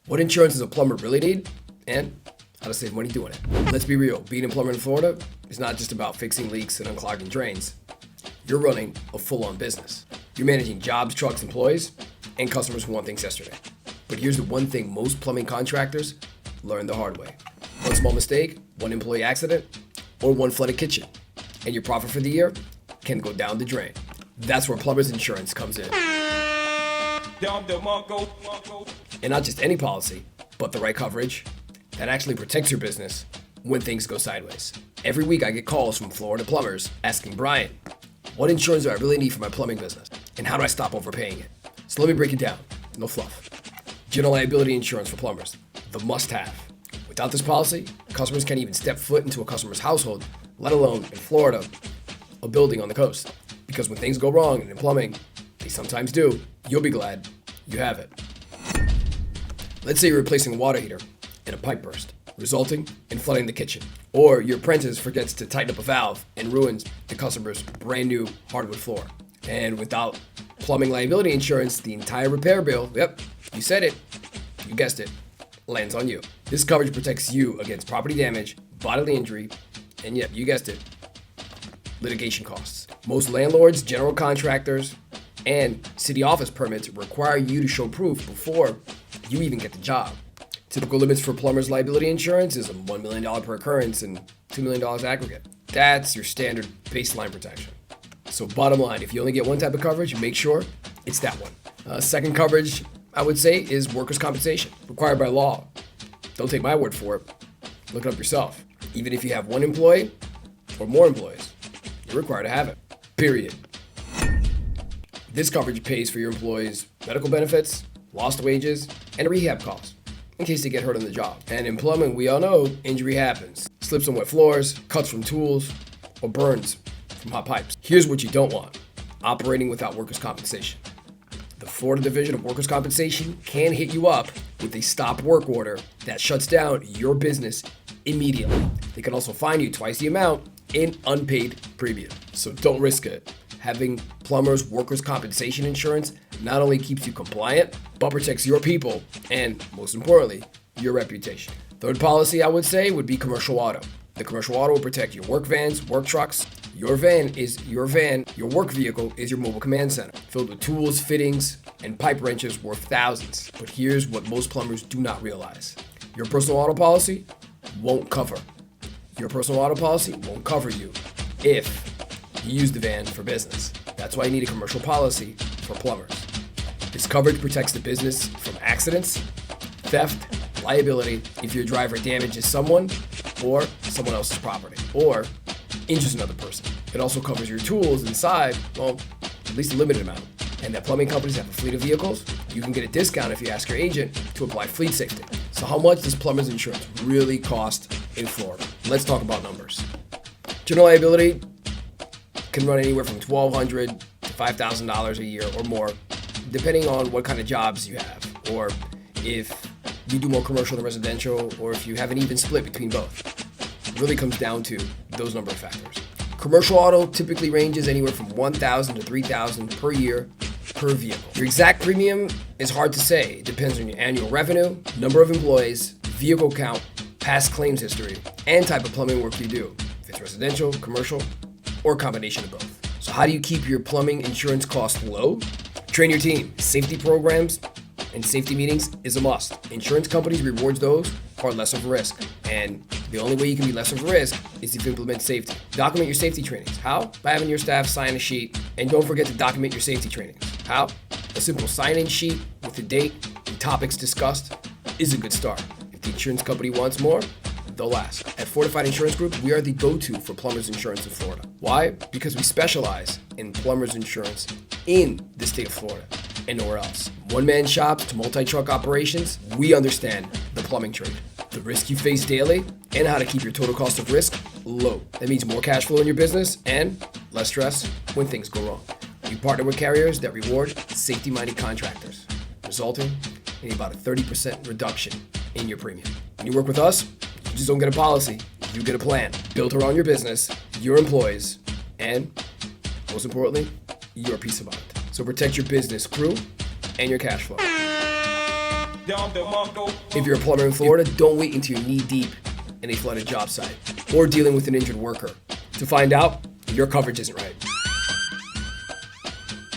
What insurance does a plumber really need? And how to save money doing it. Let's be real, being a plumber in Florida is not just about fixing leaks and unclogging drains. You're running a full-on business. You're managing jobs, trucks, employees, and customers who want things yesterday. But here's the one thing most plumbing contractors learn the hard way. One small mistake, one employee accident, or one flooded kitchen, and your profit for the year can go down the drain. That's where Plumbers insurance comes in. And not just any policy, but the right coverage that actually protects your business when things go sideways. Every week I get calls from Florida plumbers asking, Brian, what insurance do I really need for my plumbing business? And how do I stop overpaying it? So let me break it down. No fluff. General liability insurance for plumbers, the must-have. Without this policy, customers can't even step foot into a customer's household, let alone in Florida, a building on the coast. Because when things go wrong in plumbing, they sometimes do, you'll be glad you have it. Let's say you're replacing a water heater and a pipe burst, resulting in flooding the kitchen. Or your apprentice forgets to tighten up a valve and ruins the customer's brand new hardwood floor. And without plumbing liability insurance, the entire repair bill, yep, you said it, you guessed it, lands on you. This coverage protects you against property damage, bodily injury, and yep, you guessed it, litigation costs. Most landlords, general contractors, and city office permits require you to show proof before you even get the job. Typical limits for plumber's liability insurance is $1 million per occurrence and $2 million aggregate. That's your standard baseline protection. So bottom line, if you only get one type of coverage, make sure it's that one. Second coverage, I would say, is workers' compensation, required by law. Don't take my word for it. Look it up yourself. Even if you have one employee or more employees, you're required to have it. Period. This coverage pays for your employees' medical benefits, lost wages, and rehab costs in case they get hurt on the job. And in plumbing, we all know injury happens. Slips on wet floors, cuts from tools, or burns from hot pipes. Here's what you don't want: operating without workers' compensation. The Florida Division of Workers' Compensation can hit you up with a stop work order that shuts down your business immediately. They can also fine you twice the amount in unpaid premium. So don't risk it. Having Plumbers workers' compensation insurance not only keeps you compliant, but protects your people and, most importantly, your reputation. Third policy I would say would be commercial auto. The commercial auto will protect your work vans, work trucks. Your van is your van. Your work vehicle is your mobile command center, filled with tools, fittings, and pipe wrenches worth thousands. But here's what most plumbers do not realize. Your personal auto policy won't cover. Your personal auto policy won't cover you if you use the van for business. That's why you need a commercial policy for plumbers. This coverage protects the business from accidents, theft, liability if your driver damages someone or someone else's property, or injures another person. It also covers your tools inside, well, at least a limited amount. And that plumbing companies have a fleet of vehicles. You can get a discount if you ask your agent to apply fleet safety. So how much does plumber's insurance really cost in Florida? Let's talk about numbers. General liability can run anywhere from $1,200 to $5,000 a year or more, depending on what kind of jobs you have, or if you do more commercial than residential, or if you have an even split between both. It really comes down to those number of factors. Commercial auto typically ranges anywhere from $1,000 to $3,000 per year per vehicle. Your exact premium is hard to say. It depends on your annual revenue, number of employees, vehicle count, past claims history, and type of plumbing work you do. If it's residential, commercial, or a combination of both. So how do you keep your plumbing insurance costs low? Train your team. Safety programs and safety meetings is a must. Insurance companies reward those who are less of a risk. And the only way you can be less of a risk is if you implement safety. Document your safety trainings. How? By having your staff sign a sheet. And don't forget to document your safety trainings. How? A simple sign-in sheet with the date and topics discussed is a good start. If the insurance company wants more, they'll ask. At Fortified Insurance Group, we are the go-to for plumbers insurance in Florida. Why? Because we specialize in plumbers insurance in the state of Florida and nowhere else. One-man shops to multi-truck operations, we understand the plumbing trade, the risk you face daily, and how to keep your total cost of risk low. That means more cash flow in your business and less stress when things go wrong. We partner with carriers that reward safety-minded contractors, resulting in about a 30% reduction in your premium. When you work with us, you just don't get a policy, you get a plan built around your business, your employees, and most importantly, your peace of mind. So protect your business crew and your cash flow. If you're a plumber in Florida, don't wait until you're knee-deep in a flooded job site or dealing with an injured worker to find out your coverage isn't right.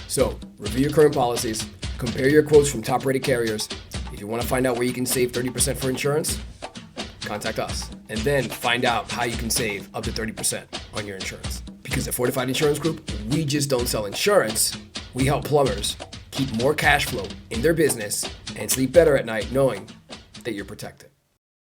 So, review your current policies, compare your quotes from top-rated carriers. If you want to find out where you can save 30% for insurance, contact us. And then find out how you can save up to 30% on your insurance. Because at Fortified Insurance Group, we just don't sell insurance. We help plumbers keep more cash flow in their business and sleep better at night knowing that you're protected.